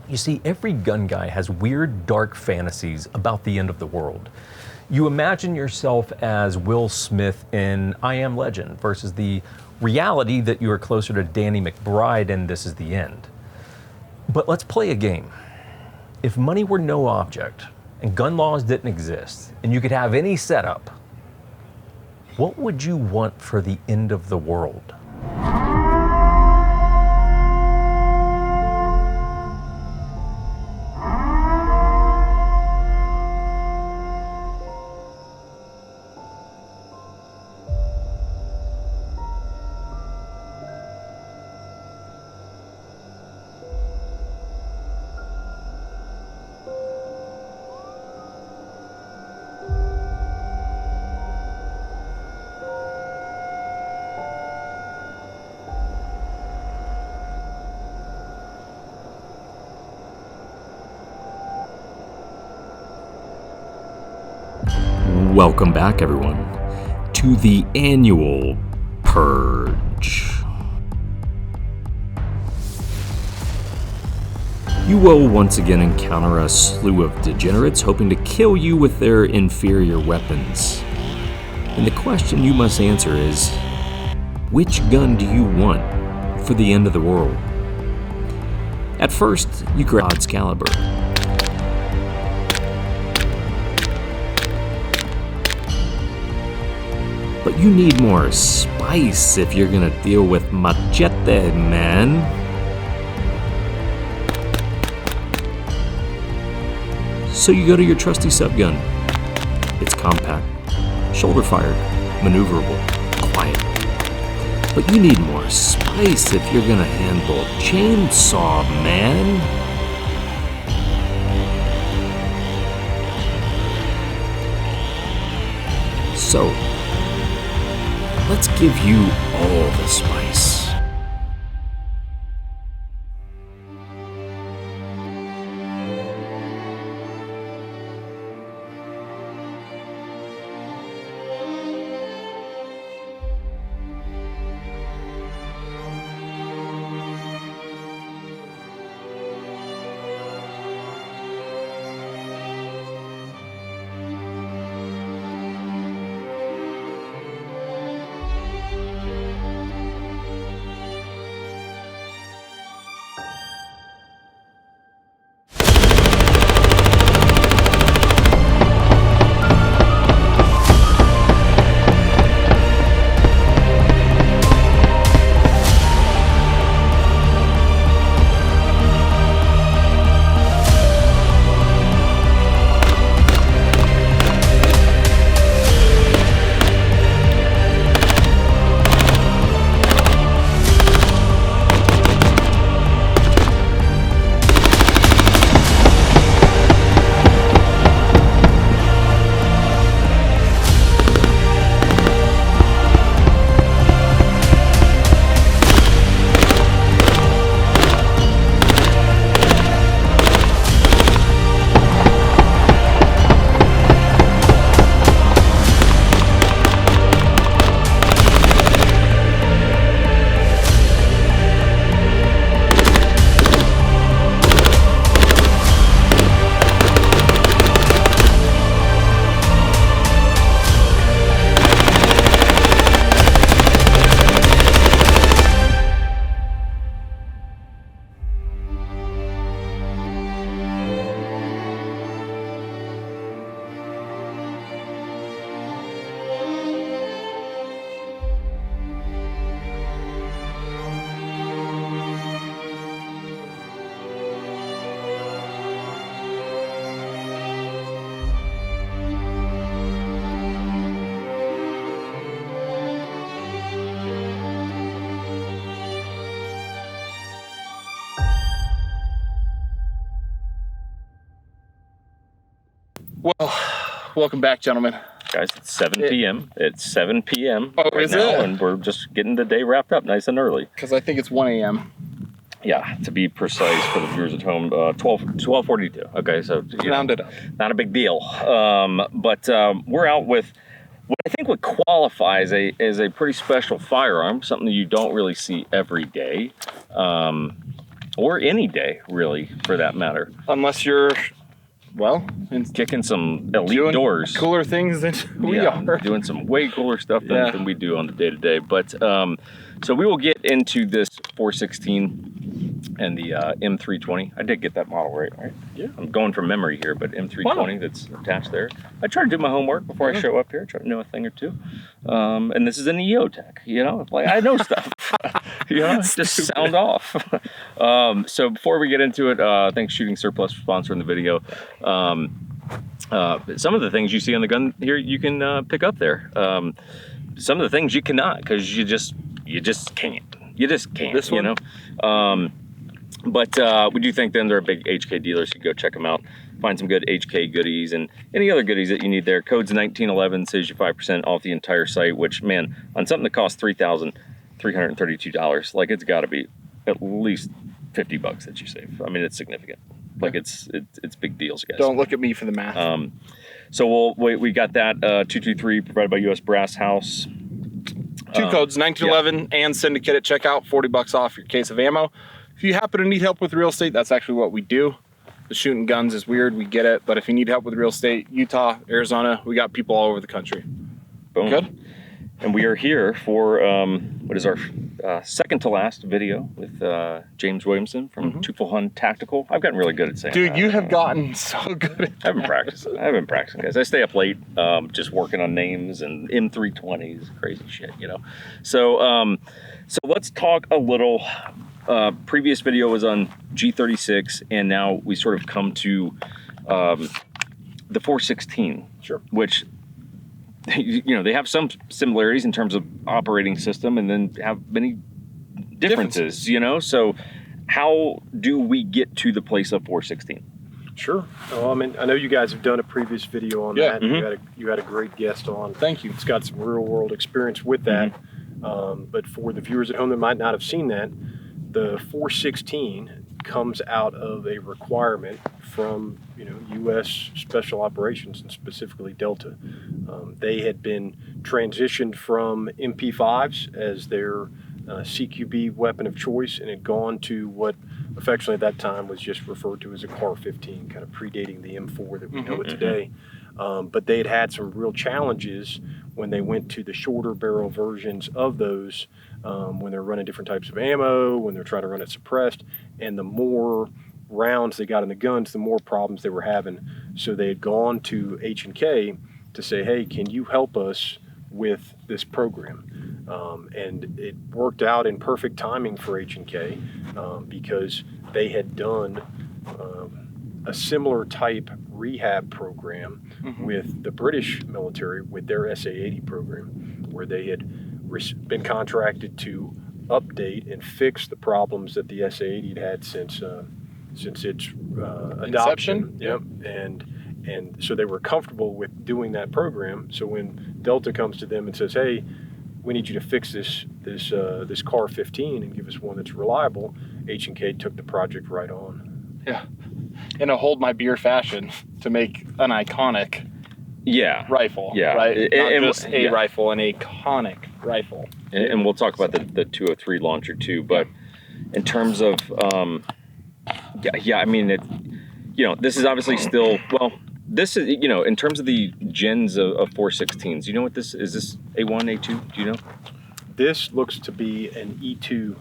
You see, every gun guy has weird, dark fantasies about the end of the world. You imagine yourself as Will Smith in I Am Legend versus the reality that you are closer to Danny McBride and This Is the End. But let's play a game. If money were no object and gun laws didn't exist and you could have any setup, what would you want for the end of the world? Welcome back, everyone, to the annual Purge. You will once again encounter a slew of degenerates hoping to kill you with their inferior weapons. And the question you must answer is, which gun do you want for the end of the world? At first, you grab God's caliber. But you need more spice if you're gonna deal with machete, man. So you go to your trusty subgun. It's compact, shoulder-fired, maneuverable, quiet. But you need more spice if you're gonna handle chainsaw, man. So, let's give you all the spice. Well, welcome back, gentlemen. Guys, it's 7 p.m. It's 7 p.m. Oh, right is now, it? and we're just getting the day wrapped up nice and early. Because I think it's 1 a.m. Yeah, to be precise for the viewers at home, 12:42. Okay, so Rounded up. Not a big deal. But we're out with what I think would qualify as a pretty special firearm, something that you don't really see every day. or any day, really, for that matter. Unless you're, well, Kicking some elite doing doors. cooler things than we are. Doing some way cooler stuff than we do on the day-to-day. But so we will get into this 416 and the M320. I did get that model right? Yeah. I'm going from memory here, but M320 that's attached there. I try to do my homework before I show up here. Try to know a thing or two. And this is an EOTech, you know, like I know stuff. You know, just sound off. So before we get into it, thanks Shooting Surplus for sponsoring the video. Some of the things you see on the gun here, you can pick up there. Some of the things you cannot, because you just can't. You just can't. This one? You know. But we do think then they're a big HK dealer, so you go check them out. Find some good HK goodies and any other goodies that you need there. Code's 1911, saves you 5% off the entire site, which, man, on something that costs $3,332, like it's got to be at least $50 that you save. I mean, it's significant. Like it's big deals, guys. Don't look at me for the math. So we got that 223 provided by US Brass House. Two codes, 1911 and Syndicate at checkout, $40 off your case of ammo. If you happen to need help with real estate, that's actually what we do. The shooting guns is weird, we get it, but if you need help with real estate, Utah, Arizona, we got people all over the country. Boom. Good. And we are here for what is our second to last video with James Williamson from Teufelshund Tactical. I've gotten really good at saying Dude, that. you have gotten so good at I've been practicing, guys. I stay up late just working on names and M320s, crazy shit, you know. So so let's talk a little. Previous video was on G36, and now we sort of come to the 416. Sure. Which, you know, they have some similarities in terms of operating system, and then have many differences. You know. So how do we get to the place of 416? Sure. Well, I mean, I know you guys have done a previous video on that. You had a great guest on. Thank you. It's got some real world experience with that. But for the viewers at home that might not have seen that, the 416 comes out of a requirement from, you know, U.S. Special Operations and specifically Delta. They had been transitioned from MP5s as their CQB weapon of choice and had gone to what affectionately at that time was just referred to as a CAR 15, kind of predating the M4 that we know it today. But they had some real challenges when they went to the shorter barrel versions of those, when they're running different types of ammo, when they're trying to run it suppressed, and the more rounds they got in the guns, the more problems they were having. So they had gone to H&K to say, hey, can you help us with this program? And it worked out in perfect timing for H&K because they had done a similar type rehab program with the British military with their SA-80 program, where they had been contracted to update and fix the problems that the SA-80 had since its adoption. Yep. And so they were comfortable with doing that program. So when Delta comes to them and says, "Hey, we need you to fix this CAR 15 and give us one that's reliable," H&K took the project right on. Yeah. In a hold my beer fashion to make an iconic rifle. Yeah. Right? And Not just a rifle, an iconic rifle. And we'll talk about the 203 launcher too, but in terms of I mean, this is obviously still, well, this is, in terms of the gens of 416s, you know what this is? This A1, A2? Do you know? This looks to be an E2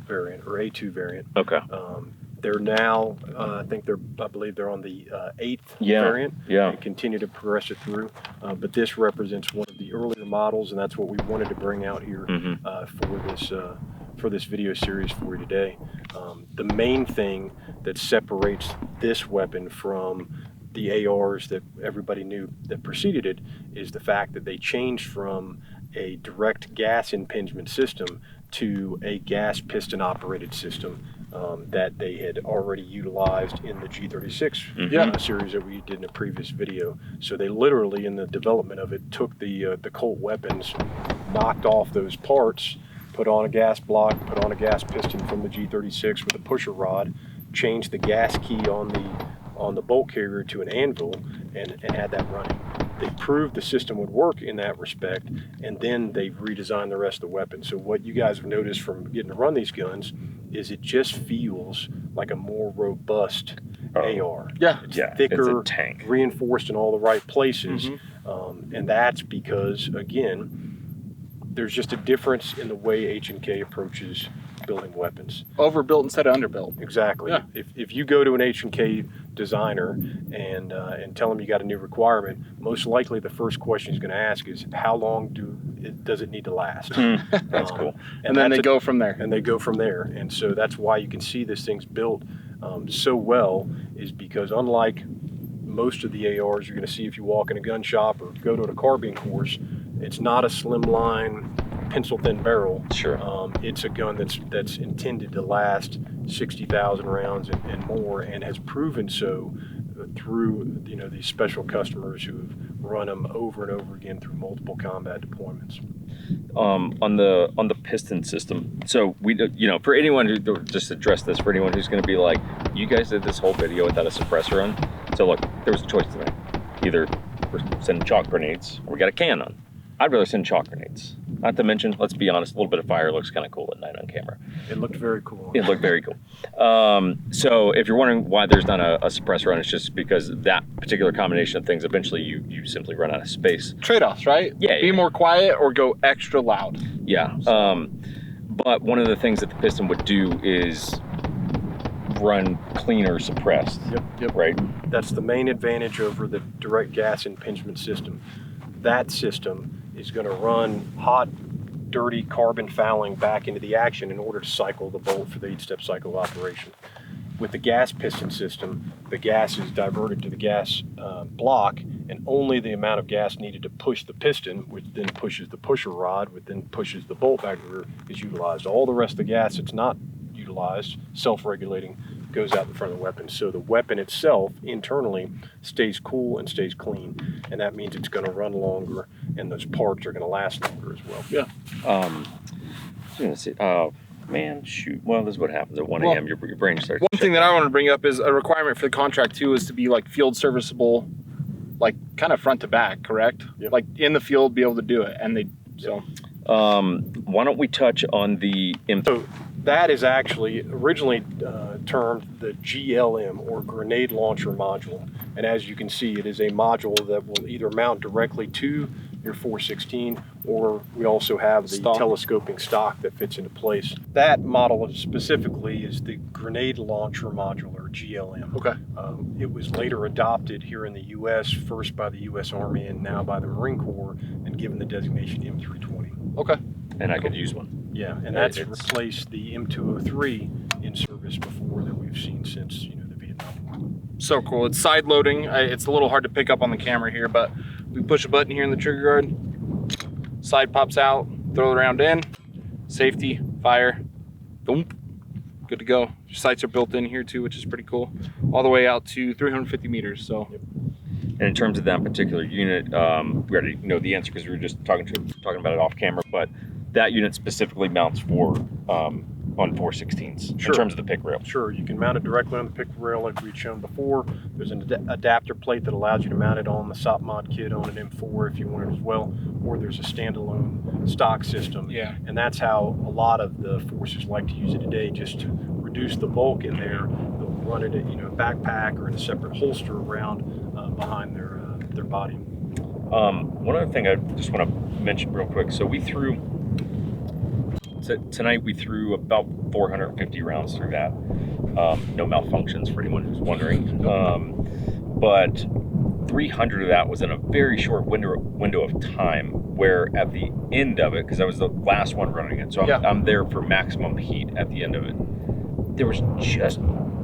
variant or A2 variant. Okay. They're now, I believe they're on the 8th variant. Yeah. And continue to progress it through. But this represents one of the earlier models, and that's what we wanted to bring out here for this video series for you today. The main thing that separates this weapon from the ARs that everybody knew that preceded it is the fact that they changed from a direct gas impingement system to a gas piston operated system that they had already utilized in the G36 series that we did in a previous video. So they literally, in the development of it, took the Colt weapons, knocked off those parts, put on a gas block, put on a gas piston from the G36 with a pusher rod, changed the gas key on the bolt carrier to an anvil, and had that running. They proved the system would work in that respect, and then they redesigned the rest of the weapon. So what you guys have noticed from getting to run these guns is it just feels like a more robust AR. Yeah. It's Yeah, thicker, it's a tank. reinforced in all the right places. And that's because, again, there's just a difference in the way H&K approaches building weapons. Overbuilt instead of underbuilt. Exactly. Yeah. If you go to an H&K designer and tell them you got a new requirement, most likely the first question he's going to ask is, how long does it need to last? That's cool. And then they go from there. And they go from there. And so that's why you can see this thing's built so well, is because unlike most of the ARs you're going to see if you walk in a gun shop or go to a carbine course, it's not a slimline, pencil-thin barrel. Sure. It's a gun that's intended to last 60,000 rounds and more, and has proven so through these special customers who have run them over and over again through multiple combat deployments. On the piston system, so we for anyone who, just address this, for anyone who's going to be like, you guys did this whole video without a suppressor on. So look, there was a choice to make. Either we're sending chalk grenades or we got a cannon. I'd rather send chalk grenades. Not to mention, let's be honest, a little bit of fire looks kind of cool at night on camera. It looked very cool. It looked very cool. So if you're wondering why there's not a suppressor on, it's just because that particular combination of things, eventually you simply run out of space. Trade-offs, right? Yeah. Be more quiet or go extra loud. Yeah. But one of the things that the piston would do is run cleaner suppressed. Yep. Right? That's the main advantage over the direct gas impingement system. That system is going to run hot, dirty carbon fouling back into the action in order to cycle the bolt for the 8-step cycle of operation. With the gas piston system, the gas is diverted to the gas block, and only the amount of gas needed to push the piston, which then pushes the pusher rod, which then pushes the bolt back to the rear, is utilized. All the rest of the gas that's not utilized, self-regulating, goes out in front of the weapon. So the weapon itself internally stays cool and stays clean, and that means it's going to run longer, and those parts are going to last longer as well. Yeah. I was gonna say, oh man, shoot. Well, this is what happens at 1 a.m. Your brain starts. One thing that I want to bring up is a requirement for the contract too is to be like field serviceable, like kind of front to back, correct? Yep. Like in the field, be able to do it, and they so. Why don't we touch on the So that is actually originally termed the GLM, or Grenade Launcher Module. And as you can see, it is a module that will either mount directly to your 416, or we also have the telescoping stock that fits into place. That model specifically is the Grenade Launcher Module, or GLM. Okay. It was later adopted here in the U.S., first by the U.S. Army and now by the Marine Corps, and given the designation M320. Okay. and I could use one. Yeah, and that's replaced the M203 in service before that we've seen since, you know, the Vietnam War. So cool. It's side loading. It's a little hard to pick up on the camera here, but we push a button here in the trigger guard. Side pops out, throw the round in, safety, fire, boom, good to go. Your sights are built in here too, which is pretty cool. All the way out to 350 meters. So. Yep. And in terms of that particular unit, we already know the answer because we were just talking about it off camera, but that unit specifically mounts for on 416s Sure. in terms of the pick rail. Sure, you can mount it directly on the pick rail like we'd shown before. There's an adapter plate that allows you to mount it on the SOP mod kit on an M4 if you want it as well, or there's a standalone stock system. Yeah. And that's how a lot of the forces like to use it today, just to reduce the bulk in there. They'll run it in, you know, a backpack or in a separate holster around behind their body. One other thing I just want to mention real quick. So tonight we threw about 450 rounds through that. No malfunctions for anyone who's wondering. But 300 of that was in a very short window of time, where at the end of it, because I was the last one running it, so I'm there for maximum heat at the end of it. There was just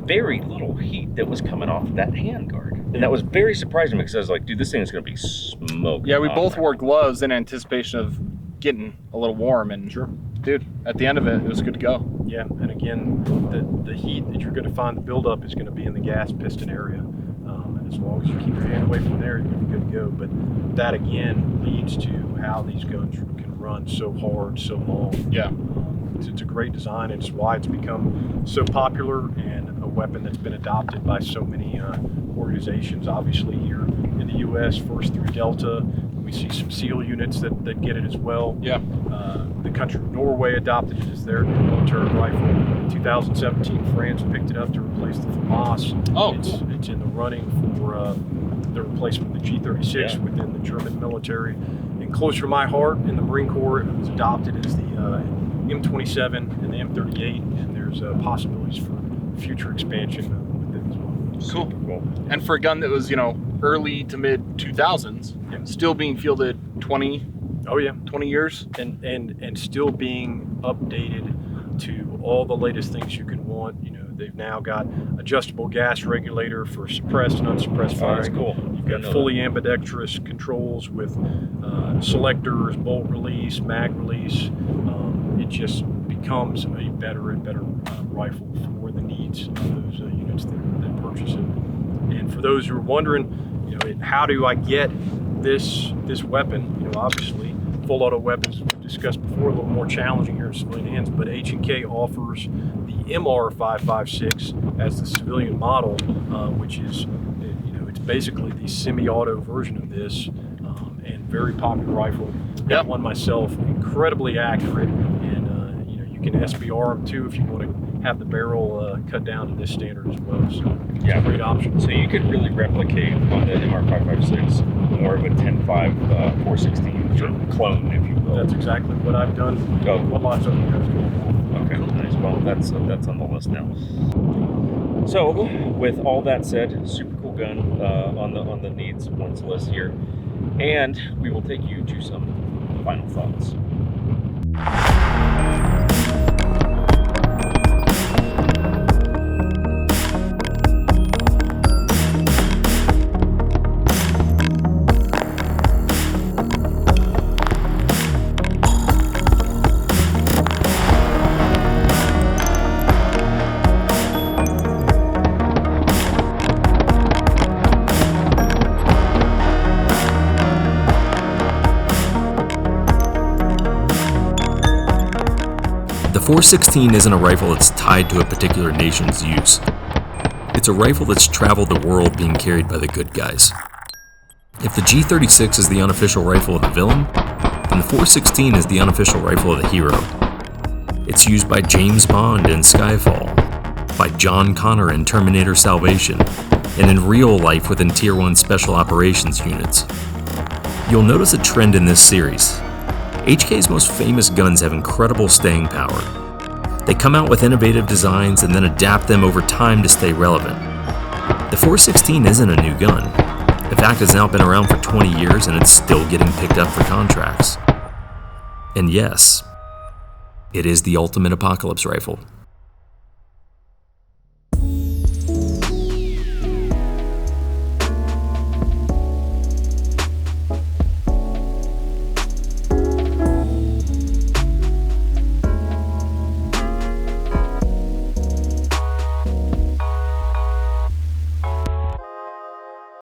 very little heat that was coming off that handguard. And that was very surprising because I was like, dude, this thing is going to be smoking. Yeah, we both wore gloves in anticipation of getting a little warm, and Sure. dude, at the end of it, it was good to go. Yeah, and again, the heat that you're going to find the buildup is going to be in the gas piston area. And as long as you keep your hand away from there, you're going to be good to go. But that again leads to how these guns can run so hard, so long. Yeah. It's a great design, and it's why it's become so popular and a weapon that's been adopted by so many organizations. Obviously here in the U.S., first through Delta, We see some SEAL units that get it as well. Yeah. The country of Norway adopted it as their military rifle. In 2017, France picked it up to replace the FAMAS. Oh, it's in the running for the replacement of the G36 within the German military. And closer to my heart, in the Marine Corps, it was adopted as the M27 and the M38, and there's possibilities for future expansion with it as well. Cool. And for a gun that was, early to mid 2000s, still being fielded 20 years, and still being updated to all the latest things you can want. They've now got adjustable gas regulator for suppressed and unsuppressed firing. That's cool. You've got fully ambidextrous controls with selectors, bolt release, mag release. It just becomes a better and better rifle for the needs of those units that purchase it. And for those who are wondering, how do I get this weapon? Obviously, full auto weapons we've discussed before, a little more challenging here in civilian hands, but H&K offers the MR556 as the civilian model, which is, it's basically the semi-auto version of this, and very popular rifle. Got one myself, incredibly accurate, and you can SBR them too if you want to have the barrel cut down to this standard as well. So it's a great option. So you could really replicate on the MR556 more of a 10.5 416 clone, if you will. That's exactly what I've done. What lots of them guys Okay, nice. Well, that's on the list now. So, with all that said, super cool gun on the needs wants list here, and we will take you to some final thoughts. The 416 isn't a rifle that's tied to a particular nation's use. It's a rifle that's traveled the world being carried by the good guys. If the G36 is the unofficial rifle of the villain, then the 416 is the unofficial rifle of the hero. It's used by James Bond in Skyfall, by John Connor in Terminator Salvation, and in real life within Tier 1 Special Operations units. You'll notice a trend in this series. HK's most famous guns have incredible staying power. They come out with innovative designs and then adapt them over time to stay relevant. The 416 isn't a new gun. In fact, it's now been around for 20 years and it's still getting picked up for contracts. And yes, it is the ultimate apocalypse rifle.